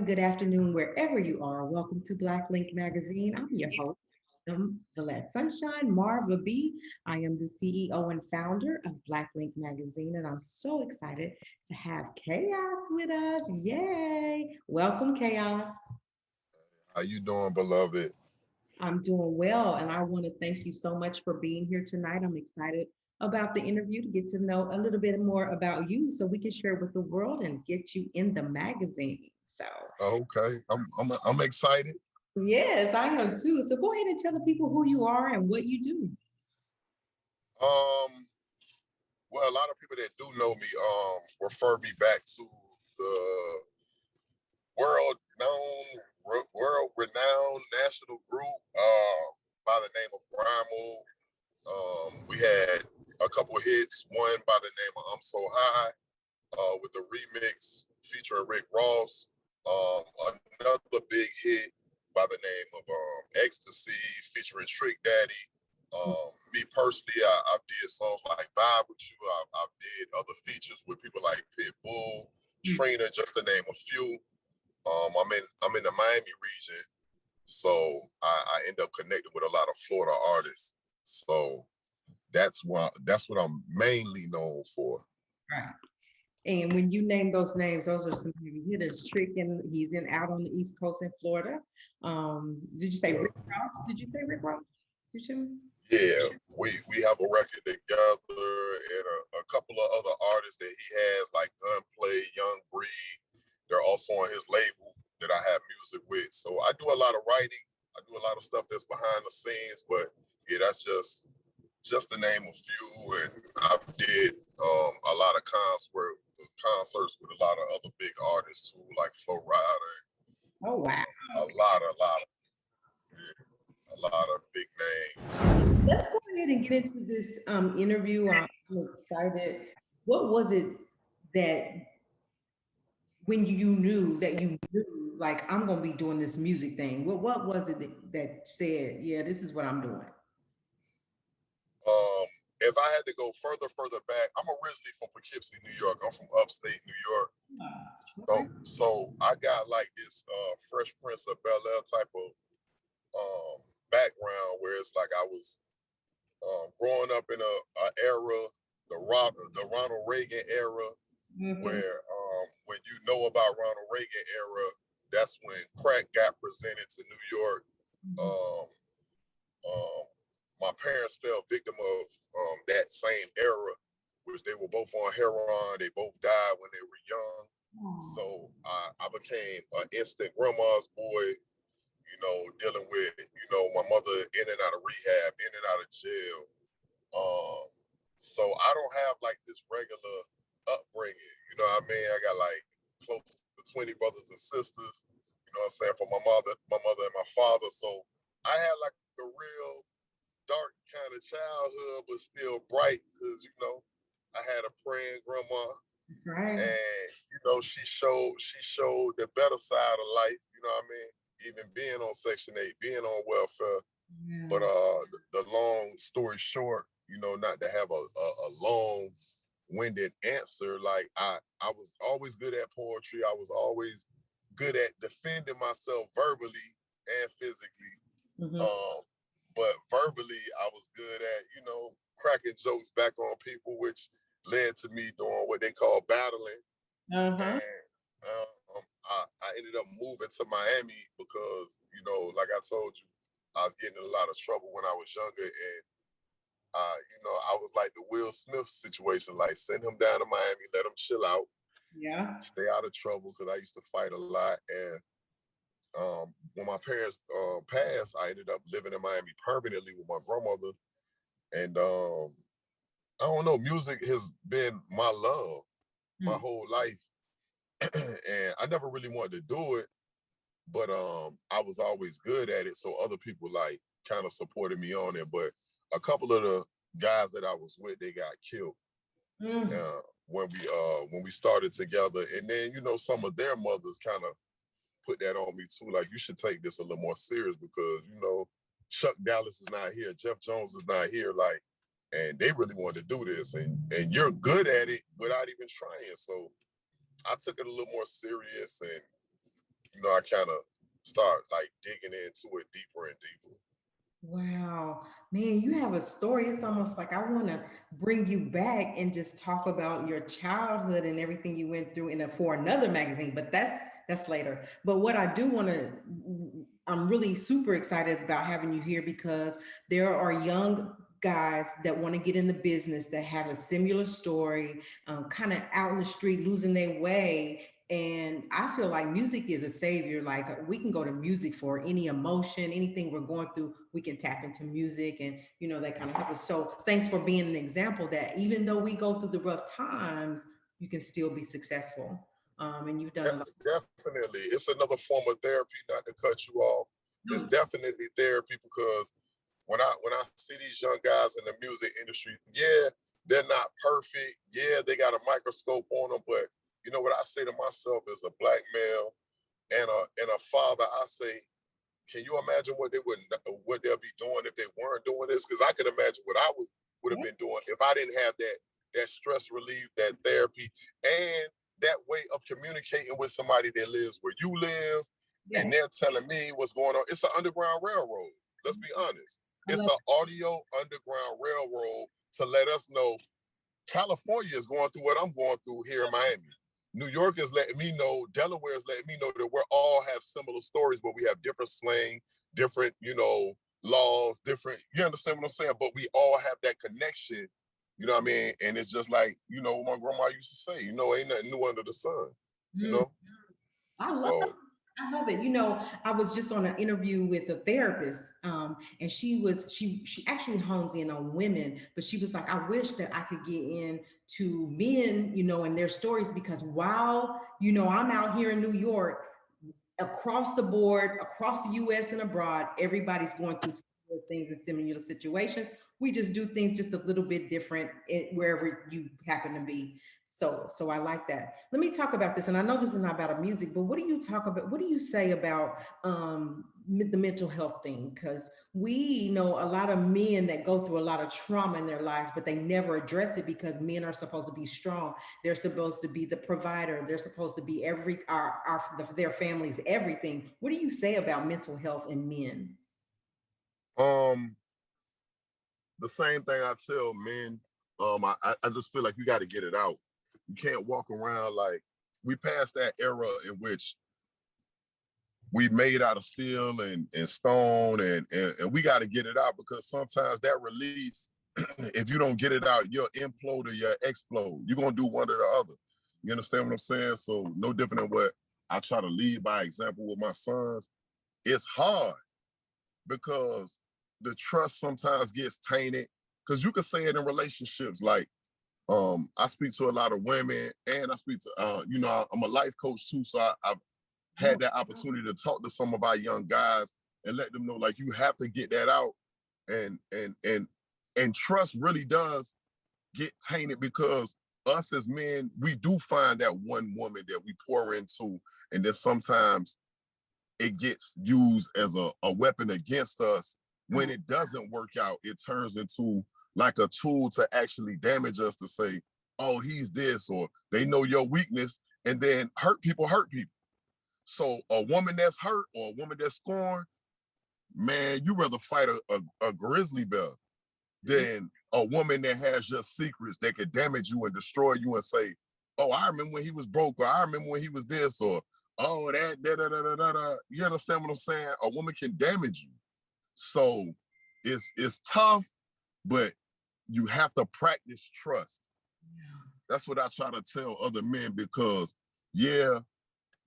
morning, good afternoon, wherever you are. Welcome to Black Link Magazine. I'm your host, Villette Sunshine, Marva B. I am the CEO and founder of Black Link Magazine, and I'm so excited to have Chaos with us. Yay! Welcome, Chaos. How you doing, beloved? I'm doing well, and I want to thank you so much for being here tonight. I'm excited about the interview to get to know a little bit more about you so we can share with the world and get you in the magazine. So, Okay, I'm excited. yes, I am too. So go ahead and tell the people who you are and what you do. Um, well, a lot of people that do know me refer me back to the world renowned national group by the name of GrindmodeChaos. We had a couple of hits, one by the name of "I'm So High" with the remix featuring Rick Ross. Another big hit by the name of "Ecstasy" featuring Trick Daddy. Me personally, I did songs like "Vibe with You." I did other features with people like Pitbull, Trina, just to name a few. I'm in the Miami region, so I end up connecting with a lot of Florida artists. So that's what I'm mainly known for. Right. And when you name those names, those are some heavy hitters. Trick, and he's in out on the East Coast in Florida. Did you say Yeah. Rick Ross? Did you say Rick Ross? You too? Yeah, we have a record together and a couple of other artists that he has like Gunplay, Young Breed. They're also on his label that I have music with. So I do a lot of writing. I do a lot of stuff that's behind the scenes, but yeah, that's just to name a few. And I did a lot of concerts with a lot of other big artists too, like Flo Rida. Oh, wow. A lot of big names. Let's go ahead and get into this interview. I'm excited. What was it that when you knew, like, I'm going to be doing this music thing? What was it that said, yeah, this is what I'm doing? Um, if I had to go further back, I'm originally from Poughkeepsie, New York. I'm from upstate New York. Okay. So I got like this Fresh Prince of Bel-Air type of background where it's like I was growing up in a era, the Ronald Reagan era, where when you know about Ronald Reagan era, that's when crack got presented to New York. Um, um, my parents fell victim of that same era, which they were both on heroin. They both died when they were young. So I became an instant grandma's boy, dealing with, my mother in and out of rehab, in and out of jail. So I don't have like this regular upbringing, you know what I mean? I got like close to 20 brothers and sisters, you know what I'm saying, for my mother and my father. So I had like a real dark kind of childhood, but still bright because, I had a praying grandma. That's right. And, she showed the better side of life, you know what I mean? Even being on Section 8, being on welfare. Yeah. But the long story short, not to have a long-winded answer, like I was always good at poetry. I was always good at defending myself verbally and physically. But verbally, I was good at, cracking jokes back on people, which led to me doing what they call battling. And I ended up moving to Miami because, like I told you, I was getting in a lot of trouble when I was younger. And, I was like the Will Smith situation, like send him down to Miami, let him chill out. Yeah. Stay out of trouble because I used to fight a lot. And when my parents passed, I ended up living in Miami permanently with my grandmother. And I don't know, music has been my love my whole life. And I never really wanted to do it, but I was always good at it. So other people like kind of supported me on it. But a couple of the guys that I was with, they got killed when we started together. And then, some of their mothers kind of put that on me too. Like, you should take this a little more serious because, Chuck Dallas is not here. Jeff Jones is not here. Like, and they really wanted to do this. And you're good at it without even trying. So I took it a little more serious and, I kind of start like digging into it deeper and deeper. Wow, man, you have a story. It's almost like I want to bring you back and just talk about your childhood and everything you went through in a for another magazine, but that's later. But what I do want to, I'm really super excited about having you here because there are young guys that want to get in the business that have a similar story, kind of out in the street losing their way. And I feel like music is a savior. Like we can go to music for any emotion, anything we're going through, we can tap into music and, that kind of help us. So thanks for being an example that even though we go through the rough times, you can still be successful. And you've done a lot. Definitely, it's another form of therapy. Not to cut you off, it's definitely therapy because when I see these young guys in the music industry, yeah, they're not perfect. Yeah, they got a microscope on them, but you know what I say to myself as a black male and a father, I say, can you imagine what they'll be doing if they weren't doing this? Because I can imagine what I would have been doing if I didn't have that stress relief, that therapy, and that way of communicating with somebody that lives where you live, and they're telling me what's going on. It's an underground railroad. Let's be honest. It's an audio underground railroad to let us know California is going through what I'm going through here in Miami. New York is letting me know, Delaware is letting me know that we all have similar stories, but we have different slang, different, laws, different, you understand what I'm saying? But we all have that connection, you know what I mean? And it's just like, what my grandma used to say, ain't nothing new under the sun, you know? I love So I love it. I was just on an interview with a therapist, and she actually hones in on women, but she was like, I wish that I could get into men, and their stories because while I'm out here in New York, across the board, across the US and abroad, everybody's going through similar things and similar situations. We just do things just a little bit different wherever you happen to be. So I like that. Let me talk about this. And I know this is not about a music, but what do you talk about? What do you say about the mental health thing? Because we know a lot of men that go through a lot of trauma in their lives, but they never address it because men are supposed to be strong. They're supposed to be the provider. They're supposed to be their families, everything. What do you say about mental health in men? um the same thing I tell men. I just feel like you got to get it out. You can't walk around like we passed that era in which we made out of steel and stone and we got to get it out because sometimes that release, if you don't get it out, you'll implode or you'll explode. You're going to do one or the other. You understand what I'm saying? So no different than what I try to lead by example with my sons. It's hard because the trust sometimes gets tainted because you can say it in relationships. Like, I speak to a lot of women and I speak to, I'm a life coach too. So I've had that opportunity to talk to some of our young guys and let them know, like, you have to get that out. And trust really does get tainted because us as men, we do find that one woman that we pour into, and then sometimes it gets used as a weapon against us. When it doesn't work out, it turns into like a tool to actually damage us to say, oh, he's this, or they know your weakness, and then hurt people. So a woman that's hurt or a woman that's scorned, man, you rather fight a grizzly bear than a woman that has just secrets that could damage you and destroy you and say, oh, I remember when he was broke, or I remember when he was this, or oh, that, da, da, da, da, da, da. You understand what I'm saying? A woman can damage you. So it's tough, but you have to practice trust. That's what I try to tell other men because, yeah,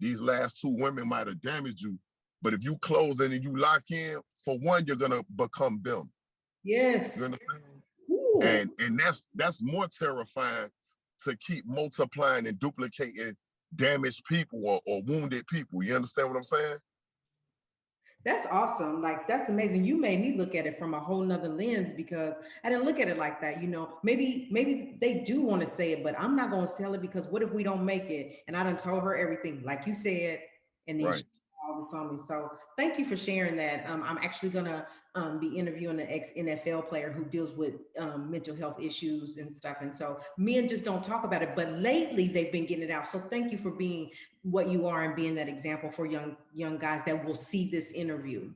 these last two women might have damaged you, but if you close in and you lock in, for one, you're gonna become them. Yes. You understand? And that's more terrifying to keep multiplying and duplicating damaged people or wounded people. You understand what I'm saying? That's awesome. Like that's amazing. You made me look at it from a whole nother lens because I didn't look at it like that. Maybe they do want to say it, but I'm not going to tell it because what if we don't make it? And I done told her everything, like you said, and then right. all this on me. So thank you for sharing that. I'm actually gonna be interviewing an ex-NFL player who deals with mental health issues and stuff. And so men just don't talk about it, but lately they've been getting it out. So thank you for being what you are and being that example for young guys that will see this interview.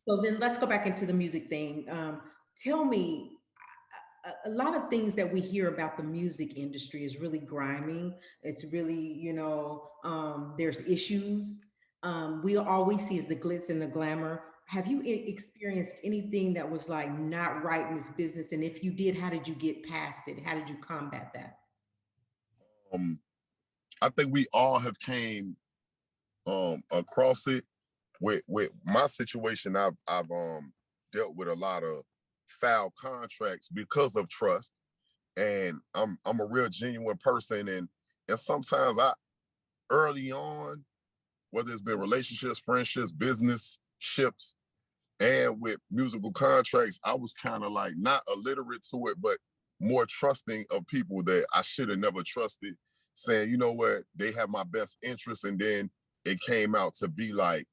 So then let's go back into the music thing. Tell me, a lot of things that we hear about the music industry is really grimy. It's really, there's issues. We always see is the glitz and the glamour. Have you experienced anything that was like not right in this business? And if you did, how did you get past it? How did you combat that? I think we all have came across it. With my situation, I've dealt with a lot of foul contracts because of trust, and I'm a real genuine person, and sometimes I early on, whether it's been relationships, friendships, business ships, and with musical contracts, I was kind of like not illiterate to it, but more trusting of people that I should have never trusted, saying, you know what, they have my best interest, and then it came out to be like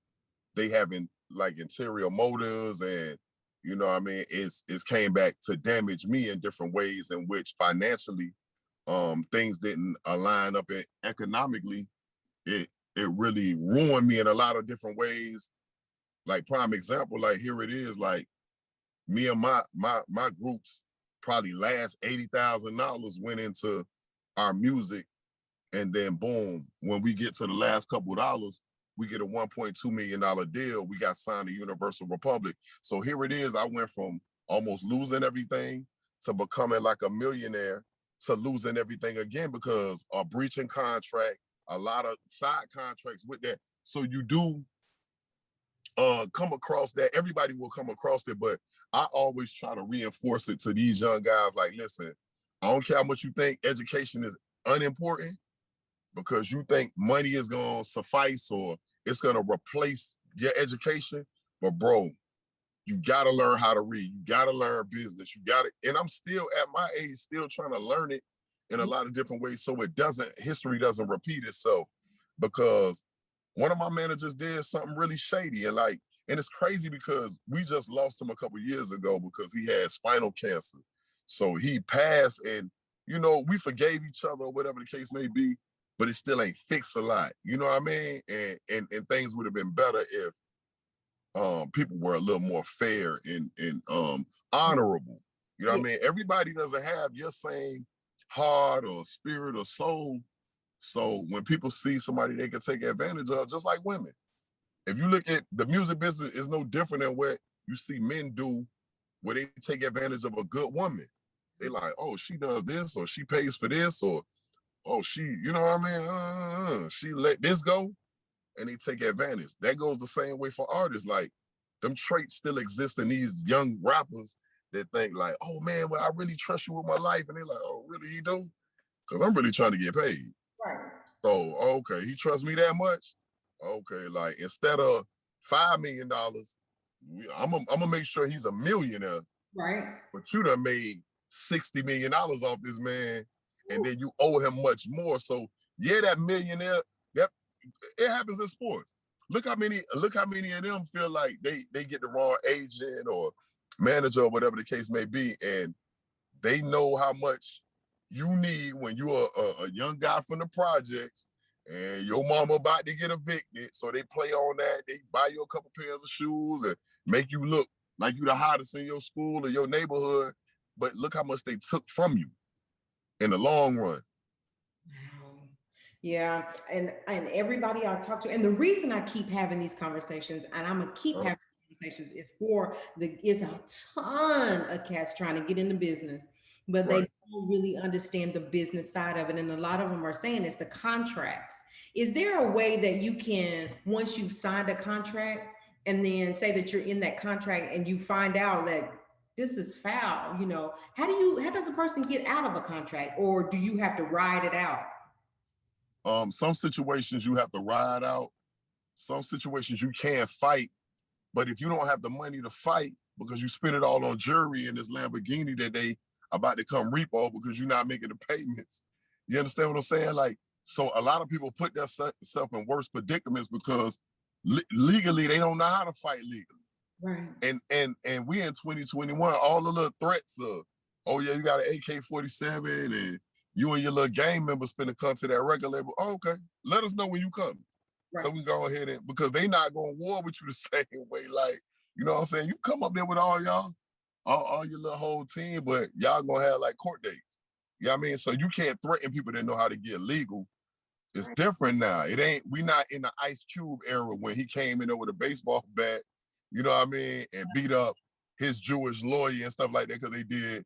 they having like interior motives, and it's came back to damage me in different ways in which financially things didn't align up, and economically it really ruined me in a lot of different ways. Like prime example, like here it is, like me and my groups probably last $80,000 went into our music, and then boom, when we get to the last couple of dollars, we get a $1.2 million deal. We got signed to Universal Republic. So here it is. I went from almost losing everything to becoming like a millionaire to losing everything again because of breaching contract, a lot of side contracts with that. So you do come across that. Everybody will come across it, but I always try to reinforce it to these young guys. Like, listen, I don't care how much you think education is unimportant because you think money is going to suffice or it's going to replace your education. But bro, you got to learn how to read. You got to learn business. You got to, and I'm still at my age, still trying to learn it in a lot of different ways. So history doesn't repeat itself, because one of my managers did something really shady, and it's crazy because we just lost him a couple years ago because he had spinal cancer. So he passed, and we forgave each other or whatever the case may be, but it still ain't fixed a lot. You know what I mean? And things would have been better if people were a little more fair and honorable. You know what I mean? Everybody doesn't have your same heart or spirit or soul. So when people see somebody they can take advantage of, just like women. If you look at the music business, it's no different than what you see men do where they take advantage of a good woman. They like, oh, she does this, or she pays for this, or oh, she, you know what I mean? She let this go, and they take advantage. That goes the same way for artists. Like, them traits still exist in these young rappers that think like, oh man, well, I really trust you with my life. And they're like, oh, really you do? Because I'm really trying to get paid. Right. So, okay, he trusts me that much? Okay, like instead of $5 million, I'm gonna make sure he's a millionaire. Right. But you done made $60 million off this man, and then you owe him much more. So yeah, that millionaire, that it happens in sports. Look how many of them feel like they get the wrong agent or manager or whatever the case may be, and they know how much you need when you're a young guy from the projects and your mama about to get evicted. So they play on that. They buy you a couple pairs of shoes and make you look like you the hottest in your school or your neighborhood. But look how much they took from you in the long run. Yeah, and everybody I talk to, and the reason I keep having these conversations, and I'm gonna keep having conversations, is it's a ton of cats trying to get into business, but they don't really understand the business side of it, and a lot of them are saying it's the contracts. Is there a way that you can, once you've signed a contract, and then say that you're in that contract, and you find out that this is foul? How does a person get out of a contract, or do you have to ride it out? Some situations you have to ride out. Some situations you can't fight. But if you don't have the money to fight because you spend it all on jury and this Lamborghini that they about to come repo because you're not making the payments, you understand what I'm saying? Like, So a lot of people put themselves in worse predicaments because legally they don't know how to fight legally. Right. And we in 2021, all the little threats of, oh yeah, you got an AK-47 and you and your little gang members finna come to that record label. Oh, okay, let us know when you come. Right. So we go ahead and, because they not going to war with you the same way. Like, you know what I'm saying? You come up there with all y'all, all your little whole team, but y'all gonna have like court dates. You know what I mean? So you can't threaten people that know how to get legal. It's different now. It ain't, we not in the Ice Cube era when he came in there with a baseball bat, you know what I mean, and beat up his Jewish lawyer and stuff like that because they did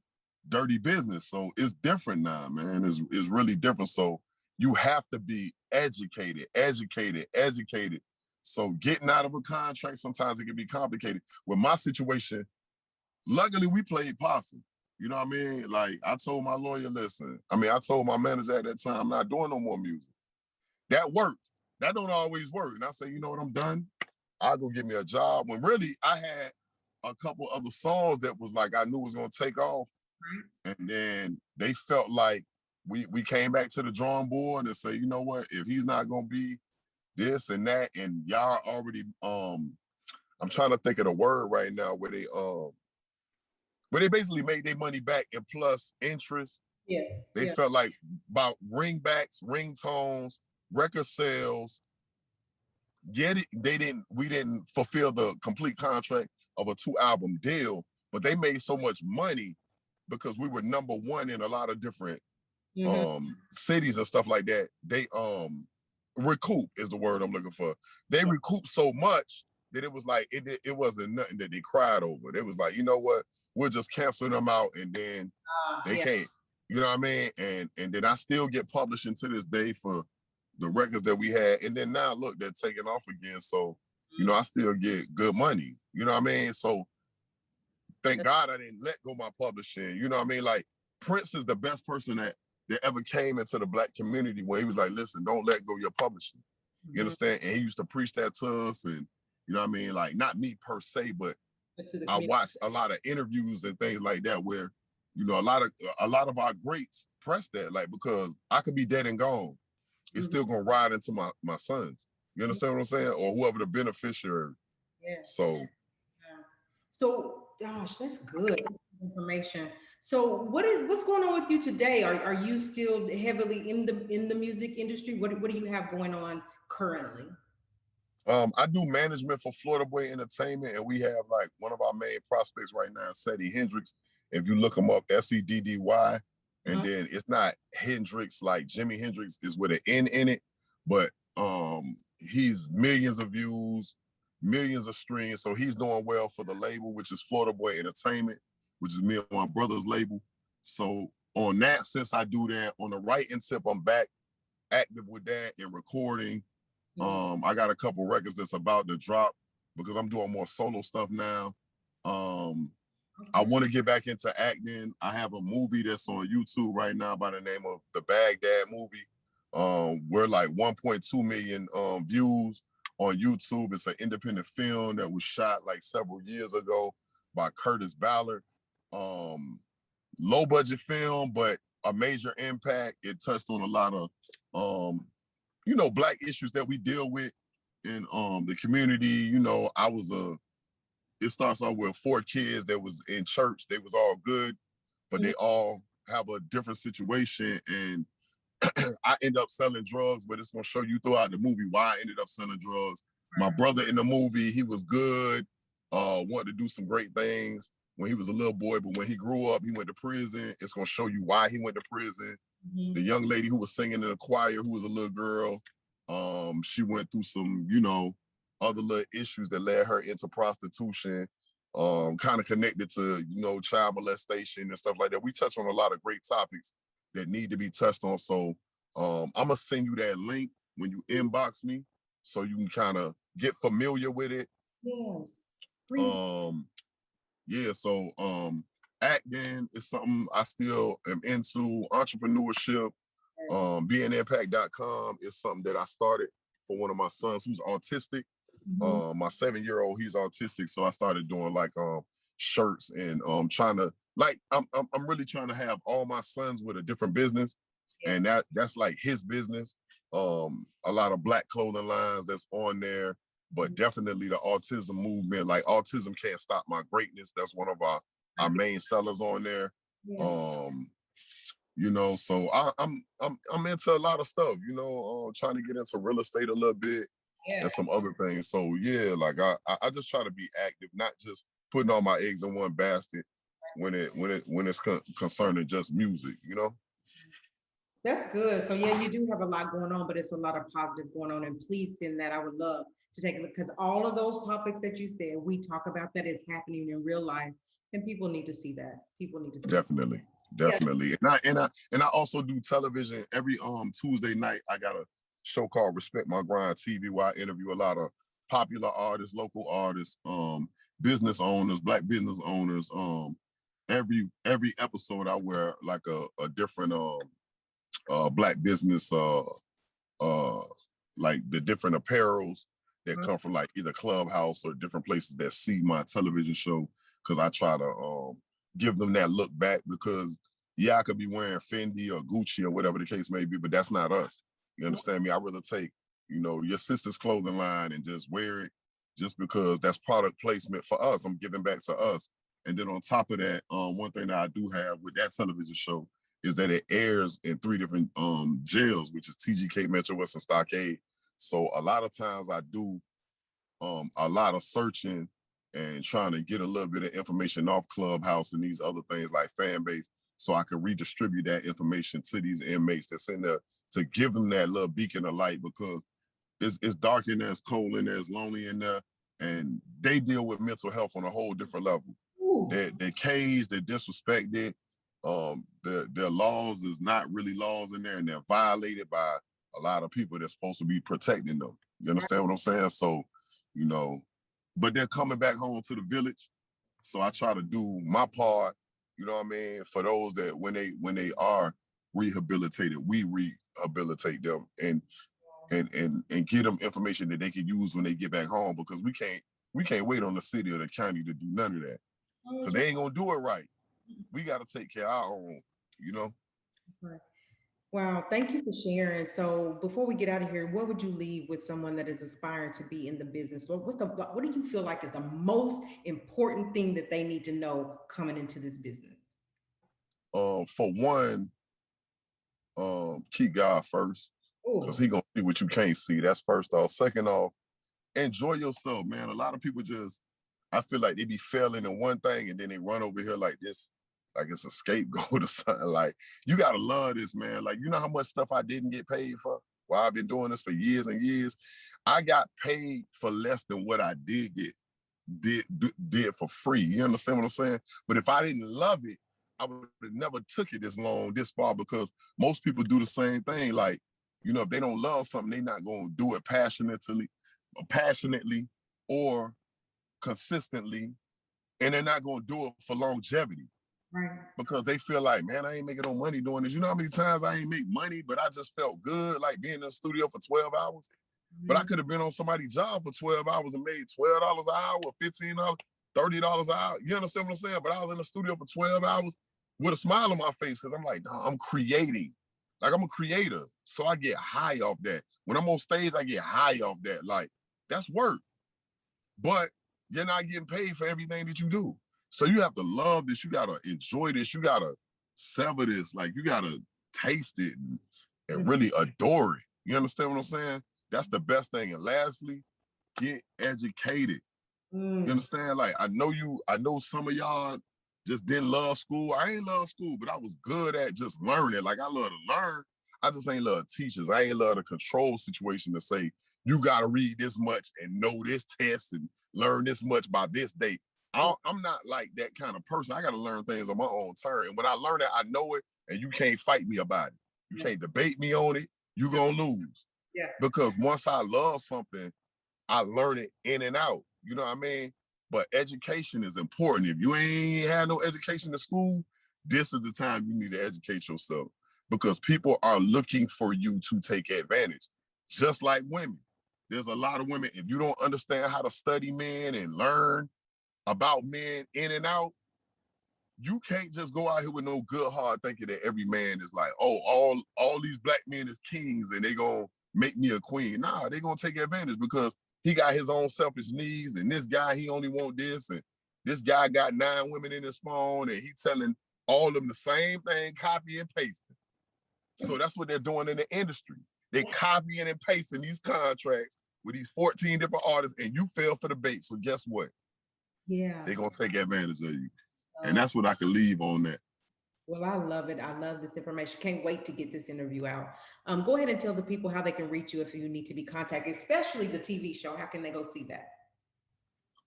dirty business. So it's different now, man. It's really different. So you have to be educated. So getting out of a contract, sometimes it can be complicated. With my situation, luckily we played possum. You know what I mean? Like I told my lawyer, listen, I told my manager at that time, I'm not doing no more music. That worked. That don't always work. And I say, you know what, I'm done. I'll go get me a job. When really I had a couple other songs that was like I knew was gonna take off. And then they felt like we came back to the drawing board and say, you know what, if he's not gonna be this and that, and y'all already I'm trying to think of the word right now where they basically made their money back and plus interest. Yeah. They felt like about ringbacks, ringtones, record sales. Yet we didn't fulfill the complete contract of a 2-album deal, but they made so much money because we were number one in a lot of different cities and stuff like that. They recoup is the word I'm looking for. They recouped so much that it was like it wasn't nothing that they cried over. It was like, you know what, we'll just cancel them out and then they can't. You know what I mean? And then I still get publishing to this day for the records that we had. And then now look, they're taking off again. So, you know, I still get good money. You know what I mean? So thank God I didn't let go my publishing. You know what I mean? Like Prince is the best person that ever came into the Black community where he was like, listen, don't let go your publishing. You understand? And he used to preach that to us. And you know what I mean? Like not me per se, but I watched a lot of interviews and things like that where, you know, a lot of our greats press that, like, because I could be dead and gone. It's still gonna ride into my sons. You understand what I'm saying? Or whoever the beneficiary. Yeah. So, gosh, that's good information. So, what's going on with you today? Are you still heavily in the music industry? What do you have going on currently? I do management for Florida Boy Entertainment, and we have like one of our main prospects right now, Seddy Hendrix. If you look him up, Seddy, and then it's not Hendrix like Jimi Hendrix is with an N in it, but he's millions of views, millions of streams. So he's doing well for the label, which is Florida Boy Entertainment, which is me and my brother's label. So on that, since I do that, on the writing tip, I'm back active with that and recording. I got a couple records that's about to drop because I'm doing more solo stuff now. I want to get back into acting. I have a movie that's on YouTube right now by the name of The Baghdad Movie. We're like 1.2 million views on YouTube. It's an independent film that was shot like several years ago by Curtis Ballard. Low budget film, but a major impact. It touched on a lot of you know, Black issues that we deal with in the community. You know, it starts off with 4 kids that was in church. They was all good, but they all have a different situation. And I end up selling drugs, but it's gonna show you throughout the movie why I ended up selling drugs. My brother in the movie, he was good, wanted to do some great things when he was a little boy, but when he grew up, he went to prison. It's gonna show you why he went to prison. The young lady who was singing in the choir, who was a little girl, she went through some, you know, other little issues that led her into prostitution, kind of connected to, you know, child molestation and stuff like that. We touch on a lot of great topics that need to be touched on. So I'm gonna send you that link when you inbox me so you can kind of get familiar with it. Yes. Yeah, so acting is something I still am into. Entrepreneurship, beingimpact.com is something that I started for one of my sons who's autistic. My 7-year-old, he's autistic, so I started doing like shirts and trying to like I'm really trying to have all my sons with a different business, and that's like his business. A lot of Black clothing lines that's on there, but definitely the autism movement. Like Autism Can't Stop My Greatness. That's one of our main sellers on there. Yeah. You know, so I'm into a lot of stuff. You know, trying to get into real estate a little bit Yeah. and some other things. So yeah, like I just try to be active, not just putting all my eggs in one basket when it's concerning just music. You know. That's good. So yeah, you do have a lot going on, but it's a lot of positive going on. And please send that. I would love to take a look because all of those topics that you said, we talk about that is happening in real life, and people need to see that. People need to see Definitely. that. Yeah. Definitely. And I also do television every Tuesday night. I got a show called Respect My Grind TV where I interview a lot of popular artists, local artists, business owners, Black business owners. Every episode I wear like a different Black business like the different apparels that come from like either Clubhouse or different places that see my television show, because I try to give them that look back, because yeah, I could be wearing Fendi or Gucci or whatever the case may be, but that's not us. You understand me? I rather take, you know, your sister's clothing line and just wear it just because that's product placement for us. I'm giving back to us. And then on top of that, one thing that I do have with that television show is that it airs in 3 different jails, which is TGK, Metro West, and Stockade. So a lot of times I do a lot of searching and trying to get a little bit of information off Clubhouse and these other things like Fanbase, so I can redistribute that information to these inmates that's in there to give them that little beacon of light, because it's dark in there, it's cold in there, it's lonely in there, and they deal with mental health on a whole different level. They're caged, they're disrespected. Their laws is not really laws in there, and they're violated by a lot of people that's supposed to be protecting them. You understand what I'm saying? So, you know, but they're coming back home to the village. So I try to do my part, you know what I mean, for those that when they are rehabilitated, we rehabilitate them and get them information that they can use when they get back home, because we can't wait on the city or the county to do none of that, because they ain't gonna do it right. We got to take care of our own, you know. Wow, thank you for sharing. So before we get out of here, what would you leave with someone that is aspiring to be in the business? What do you feel like is the most important thing that they need to know coming into this business? For one, keep God first, because He gonna see what you can't see. That's first off. Second off, enjoy yourself, man. A lot of people I feel like they be failing in one thing and then they run over here like this, like it's a scapegoat or something. Like, you gotta love this, man. Like, you know how much stuff I didn't get paid for? Well, I've been doing this for years and years. I got paid for less than what I did for free. You understand what I'm saying? But if I didn't love it, I would have never took it this far, because most people do the same thing. Like, you know, if they don't love something, they're not gonna do it passionately or consistently, and they're not gonna do it for longevity. Right. Because they feel like, man, I ain't making no money doing this. You know how many times I ain't make money, but I just felt good, like being in the studio for 12 hours. But I could have been on somebody's job for 12 hours and made $12 an hour, $15, $30 an hour. You understand what I'm saying? But I was in the studio for 12 hours with a smile on my face, because I'm like, nah, I'm creating. Like, I'm a creator. So I get high off that. When I'm on stage, I get high off that. Like, that's work. But you're not getting paid for everything that you do. So you have to love this. You got to enjoy this. You got to savor this. Like, you got to taste it and really adore it. You understand what I'm saying? That's the best thing. And lastly, get educated. You understand? Like, I know some of y'all just didn't love school. I ain't love school, but I was good at just learning. Like, I love to learn. I just ain't love teachers. I ain't love the control situation to say, you got to read this much and know this test and learn this much by this date. I'm not like that kind of person. I got to learn things on my own turn. And when I learn it, I know it, and you can't fight me about it. You can't debate me on it. You're going to lose. Yeah. Because once I love something, I learn it in and out. You know what I mean? But education is important. If you ain't had no education in school, this is the time you need to educate yourself, because people are looking for you to take advantage. Just like women. There's a lot of women, if you don't understand how to study men and learn about men in and out, you can't just go out here with no good heart thinking that every man is like, oh, all these black men is kings and they gonna make me a queen. Nah, they're gonna take advantage because he got his own selfish needs, and this guy, he only want this, and this guy got 9 women in his phone, and he telling all of them the same thing, copy and pasting. So that's what they're doing in the industry. They're copying and pasting these contracts with these 14 different artists, and you fell for the bait. So guess what? Yeah. They're gonna take advantage of you. And that's what I could leave on that. Well, I love it. I love this information. Can't wait to get this interview out. Go ahead and tell the people how they can reach you if you need to be contacted, especially the TV show. How can they go see that?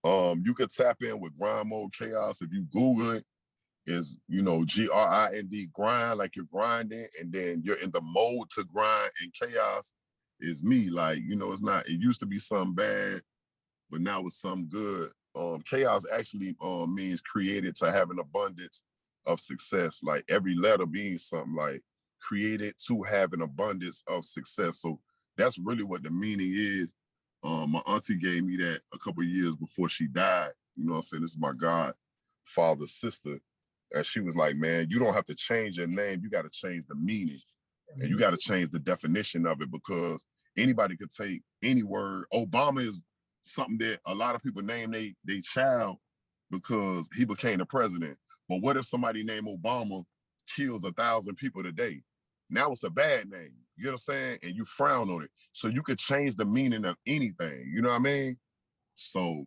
You could tap in with GrindmodeChaos. If you Google it, is, you know, GRIND, grind, like you're grinding, and then you're in the mode to grind, and chaos is me. Like, you know, it's not, it used to be something bad, but now it's something good. Chaos actually means created to have an abundance of success. Like every letter means something, like created to have an abundance of success. So that's really what the meaning is. My auntie gave me that a couple of years before she died. You know what I'm saying? This is my godfather's sister. And she was like, man, you don't have to change your name. You got to change the meaning. And you got to change the definition of it, because anybody could take any word. Obama is something that a lot of people name they child because he became the president. But what if somebody named Obama kills 1,000 people today? Now it's a bad name. You know what I'm saying? And you frown on it. So you could change the meaning of anything. You know what I mean? So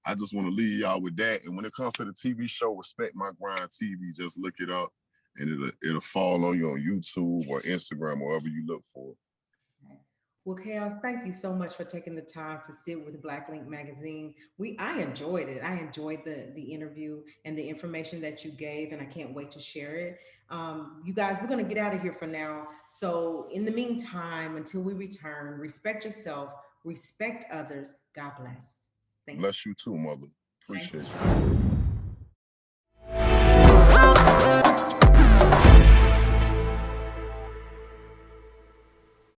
I just want to leave y'all with that. And when it comes to the TV show, Respect My Grind TV, just look it up and it'll fall on you on YouTube or Instagram, wherever you look for. Well, Chaos, thank you so much for taking the time to sit with Black Link Magazine. I enjoyed it. I enjoyed the interview and the information that you gave, and I can't wait to share it. You guys, we're going to get out of here for now. So in the meantime, until we return, respect yourself, respect others. God bless. Bless you too, mother. Appreciate you.